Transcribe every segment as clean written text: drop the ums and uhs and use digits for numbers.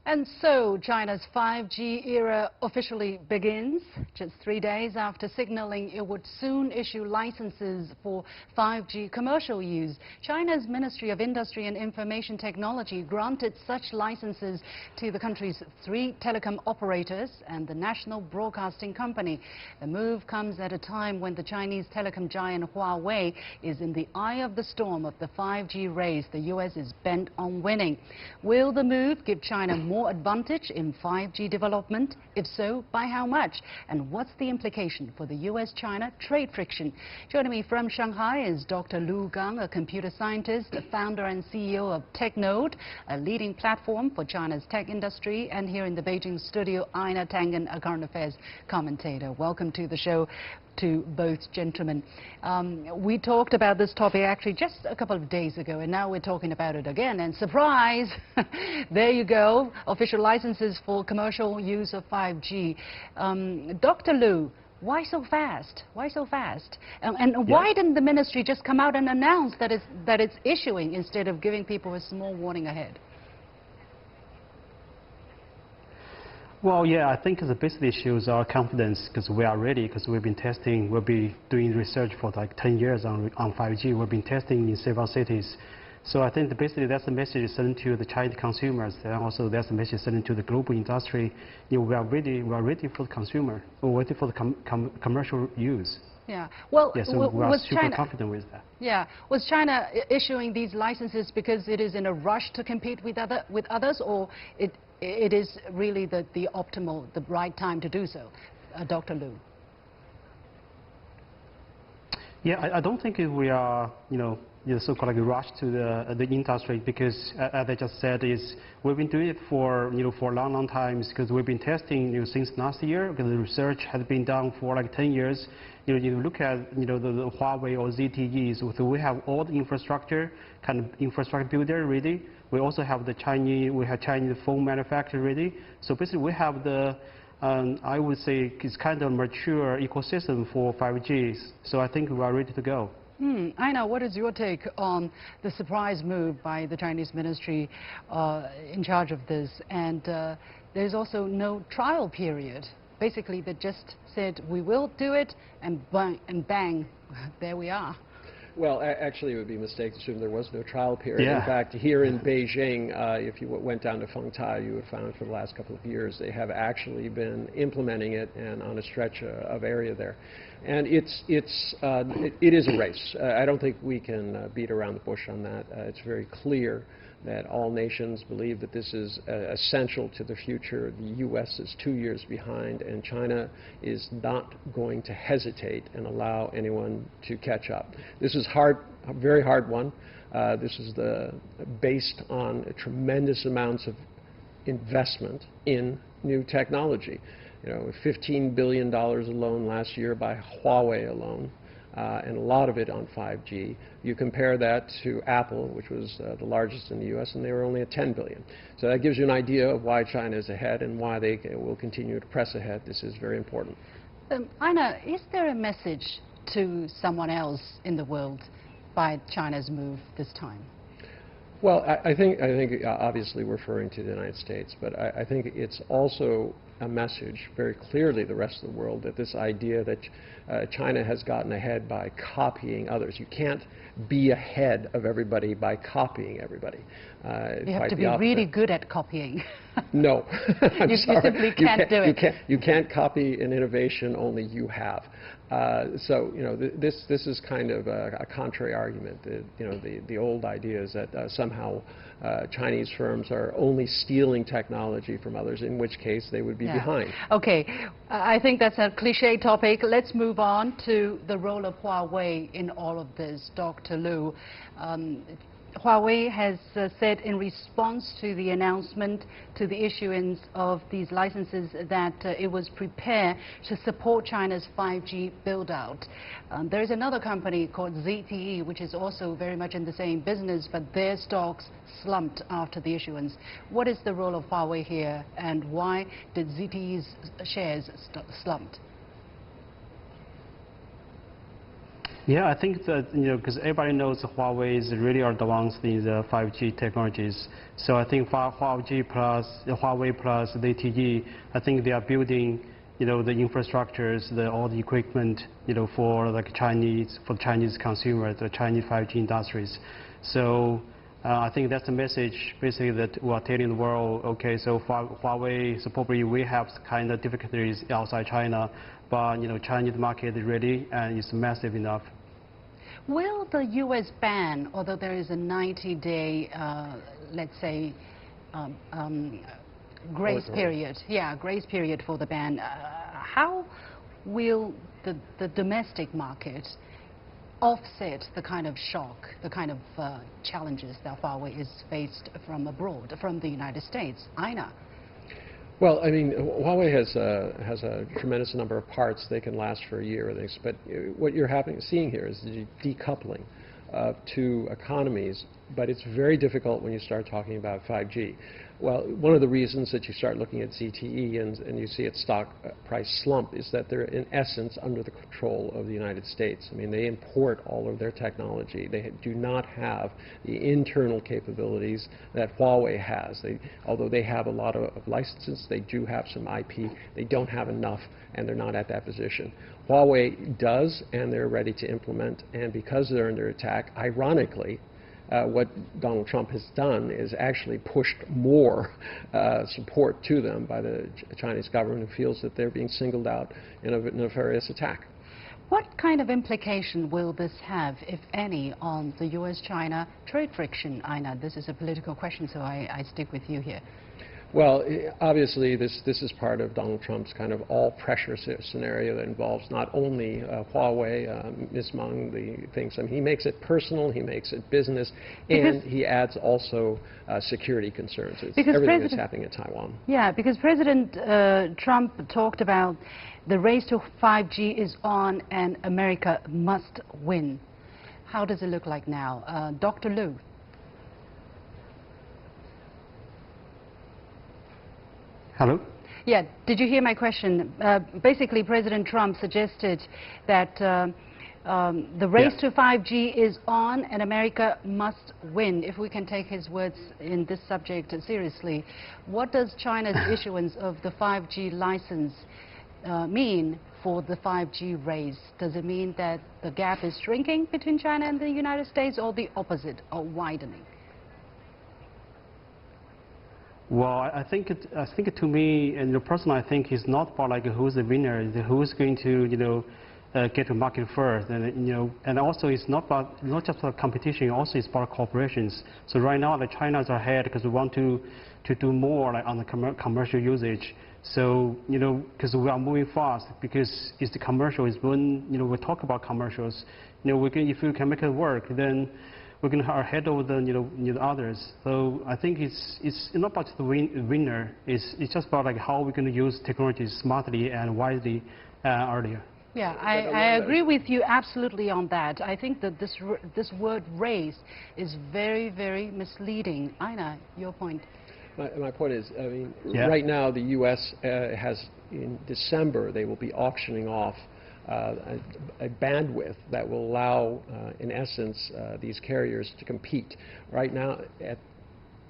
And so China's 5G era officially begins. Just 3 days after signaling it would soon issue licenses for 5G commercial use, China's Ministry of Industry and Information Technology granted such licenses to the country's 3 telecom operators and the national broadcasting company. The move comes at a time when the Chinese telecom giant Huawei is in the eye of the storm of the 5G race the U.S. is bent on winning. Will the move give China more advantage in 5G development? If so, by how much? And what's the implication for the U.S.-China trade friction? Joining me from Shanghai is Dr. Lu Gang, a computer scientist, founder and CEO of TechNode, a leading platform for China's tech industry, and here in the Beijing studio, Ina Tangen, a current affairs commentator. Welcome to the show to both gentlemen. We talked about this topic actually just a couple of days ago, and now we're talking about it again. And surprise, there you go, official licenses for commercial use of 5G. Dr. Lu, why so fast? Why so fast? And why didn't the ministry just come out and announce that it's issuing instead of giving people a small warning ahead? Well, yeah, I think the basic issues are confidence, because we are ready, because we've been testing, we'll be doing research for like 10 years on 5G. We've been testing in several cities. So I think basically that's the message sent to the Chinese consumers, and also that's the message sent to the global industry. You know, we are ready for the consumer, we're ready for the commercial use. Yeah, well, yeah, so we are super confident with that. Yeah, was China issuing these licenses because it is in a rush to compete with others, or it is really the optimal, the right time to do so? Dr. Lu. Yeah, I don't think we are, so-called like rush to the industry, because as I just said, we've been doing it for for a long time, because we've been testing since last year, because the research has been done for like 10 years. You look at the Huawei or ZTE, so we have all the infrastructure, kind of infrastructure builder ready. We also have Chinese phone manufacturer ready. So basically we have the I would say it's kind of mature ecosystem for 5G. So I think we are ready to go. Ina, what is your take on the surprise move by the Chinese ministry in charge of this? And there's also no trial period. Basically, they just said, we will do it, and bang, there we are. Well, actually, it would be a mistake to assume there was no trial period. Yeah. In fact, here in Beijing, if you went down to Fengtai, you would have found for the last couple of years they have actually been implementing it, and on a stretch of area there. And it is a race. I don't think we can beat around the bush on that. It's very clear that all nations believe that this is essential to the future. The U.S. is 2 years behind, and China is not going to hesitate and allow anyone to catch up. This is hard, a very hard one. This is based on tremendous amounts of investment in new technology. $15 billion alone last year by Huawei alone. And a lot of it on 5G. You compare that to Apple, which was the largest in the U.S., and they were only at $10 billion. So that gives you an idea of why China is ahead and why they will continue to press ahead. This is very important. Ina, is there a message to someone else in the world by China's move this time? Well, I think obviously referring to the United States, but I think it's also a message very clearly the rest of the world that this idea that China has gotten ahead by copying others. You can't be ahead of everybody by copying everybody. You have to be really good at copying. No. You simply can't do it. You can't copy an innovation only you have. So this is kind of a contrary argument. The old idea is that somehow Chinese firms are only stealing technology from others, in which case they would be behind. Okay, I think that's a cliche topic. Let's move on to the role of Huawei in all of this. Dr. Lu, Huawei has said in response to the announcement to the issuance of these licenses that it was prepared to support China's 5G build-out. There is another company called ZTE, which is also very much in the same business, but their stocks slumped after the issuance. What is the role of Huawei here, and why did ZTE's shares slump? Yeah, I think that, because everybody knows Huawei is really advanced in the 5G technologies. So I think 5G plus Huawei plus ZTE, I think they are building, the infrastructures, all the equipment, for Chinese consumers, the Chinese 5G industries. So I think that's the message basically that we are telling the world. Okay, so Huawei, so probably we have kind of difficulties outside China, but Chinese market is ready and it's massive enough. Will the U.S. ban, although there is a 90-day, let's say, grace period, grace period for the ban, how will the domestic market offset the kind of shock, the kind of challenges that Huawei is faced from abroad, from the United States? Ina? Well, I mean, Huawei has a tremendous number of parts. They can last for a year or things. But what you're seeing here is the decoupling of two economies. But it's very difficult when you start talking about 5G. Well, one of the reasons that you start looking at ZTE and you see its stock price slump is that they're in essence under the control of the United States. I mean, they import all of their technology. They do not have the internal capabilities that Huawei has. Although they have a lot of licenses, they do have some IP. They don't have enough, and they're not at that position. Huawei does, and they're ready to implement. And because they're under attack, ironically, what Donald Trump has done is actually pushed more support to them by the Chinese government, who feels that they're being singled out in a nefarious attack. What kind of implication will this have, if any, on the U.S.-China trade friction? Ina, this is a political question, so I stick with you here. Well, obviously, this is part of Donald Trump's kind of all-pressure scenario that involves not only Huawei, Ms. Meng, the things. I mean, he makes it personal, he makes it business, and he adds also security concerns. It's everything that's happening in Taiwan. Yeah, because President Trump talked about the race to 5G is on and America must win. How does it look like now? Dr. Liu. Hello? Yeah, did you hear my question? Basically, President Trump suggested that the race to 5G is on and America must win. If we can take his words in this subject seriously, what does China's issuance of the 5G license mean for the 5G race? Does it mean that the gap is shrinking between China and the United States, or the opposite, or widening? Well, I think to me, and personally, I think it's not about like who's the winner, it's who's going to, get to market first, and and also it's not just about competition, also it's about corporations. So right now, the China's ahead because we want to do more like on the commercial usage. So because we are moving fast, because it's the commercial is when we talk about commercials, if we can make it work, then we're going to ahead of the others. So I think it's not about the winner. It's just about like how we're going to use technology smartly and wisely earlier. Yeah, I agree with you absolutely on that. I think that this word race is very, very misleading. Ina, your point. My point is, I mean, right now the U.S. has, in December, they will be auctioning off a bandwidth that will allow, in essence, these carriers to compete. Right now,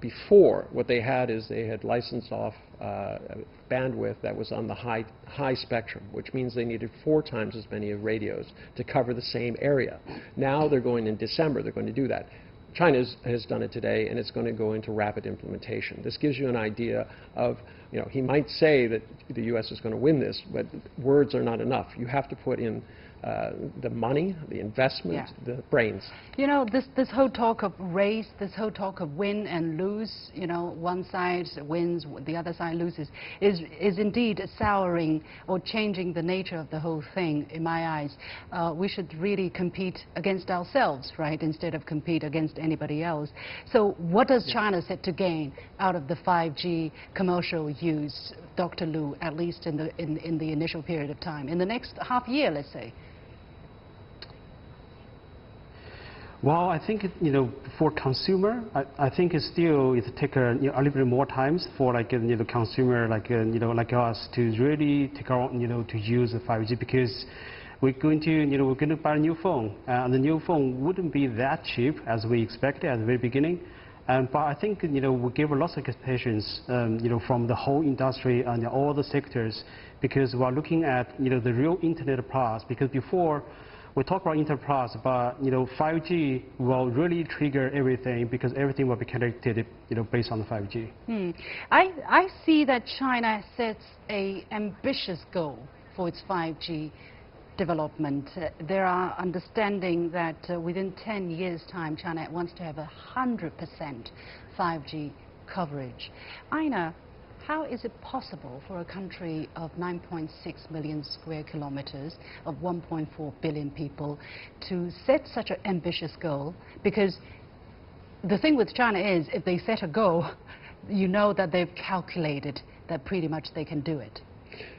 before, what they had is they had licensed off bandwidth that was on the high spectrum, which means they needed 4 times as many radios to cover the same area. Now they're going in December, they're going to do that. China has done it today, and it's going to go into rapid implementation. This gives you an idea of, he might say that the U.S. is going to win this, but words are not enough. You have to put in the money, the investment, the brains. This whole talk of race, this whole talk of win and lose, one side wins, the other side loses, is indeed souring or changing the nature of the whole thing, in my eyes. We should really compete against ourselves, right, instead of compete against anybody else. So what does China set to gain out of the 5G commercial use, Dr. Liu, at least in the initial period of time, in the next half year, let's say? Well, I think for consumer, I think it's still take a little bit more times for like the consumer like us to really take our to use the 5G, because we're going to buy a new phone, and the new phone wouldn't be that cheap as we expected at the very beginning. But I think we give lots of expectations from the whole industry and all the sectors, because we're looking at the real Internet Plus. Because before we talk about Internet Plus, but 5G will really trigger everything, because everything will be connected based on the 5G. I see that China sets an ambitious goal for its 5G development. There are understanding that within 10 years' time, China wants to have 100% 5G coverage. Aina, how is it possible for a country of 9.6 million square kilometers, of 1.4 billion people, to set such an ambitious goal? Because the thing with China is, if they set a goal, you know that they've calculated that pretty much they can do it.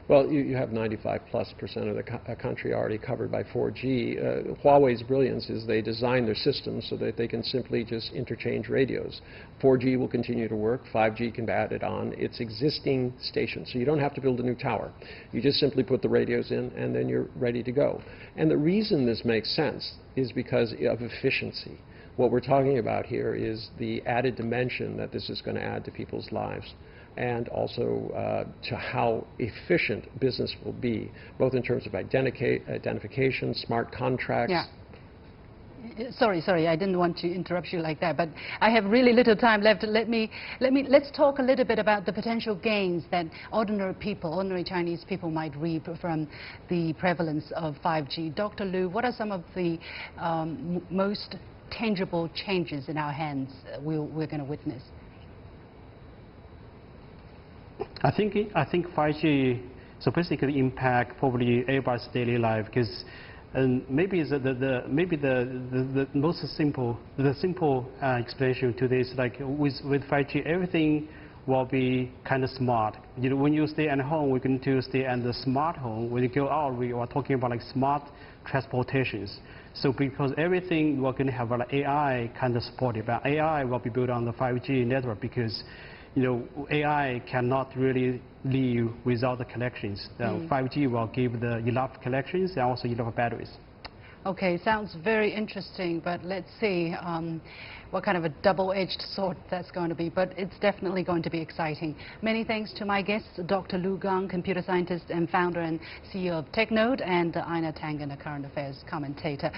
Well, you have 95+% of the country already covered by 4G. Huawei's brilliance is they design their systems so that they can simply just interchange radios. 4G will continue to work. 5G can be added on. It's existing stations, so you don't have to build a new tower. You just simply put the radios in, and then you're ready to go. And the reason this makes sense is because of efficiency. What we're talking about here is the added dimension that this is going to add to people's lives, and also to how efficient business will be, both in terms of identification, smart contracts. Yeah. Sorry, I didn't want to interrupt you like that, but I have really little time left. Let's talk a little bit about the potential gains that ordinary Chinese people might reap from the prevalence of 5G. Dr. Liu, what are some of the most tangible changes in our hands we're going to witness? I think 5G so basically impact probably everybody's daily life, because maybe the most simple explanation to this, like with 5G everything will be kind of smart. When you stay at home, we're going to stay at the smart home. When you go out, we are talking about like smart transportations. So because everything we're going to have like AI kind of supported, but AI will be built on the 5G network, because AI cannot really live without the connections. 5G will give the enough connections and also enough batteries. Okay, sounds very interesting, but let's see what kind of a double-edged sword that's going to be. But it's definitely going to be exciting. Many thanks to my guests, Dr. Liu Gang, computer scientist and founder and CEO of TechNode, and Aina Tangen, a current affairs commentator.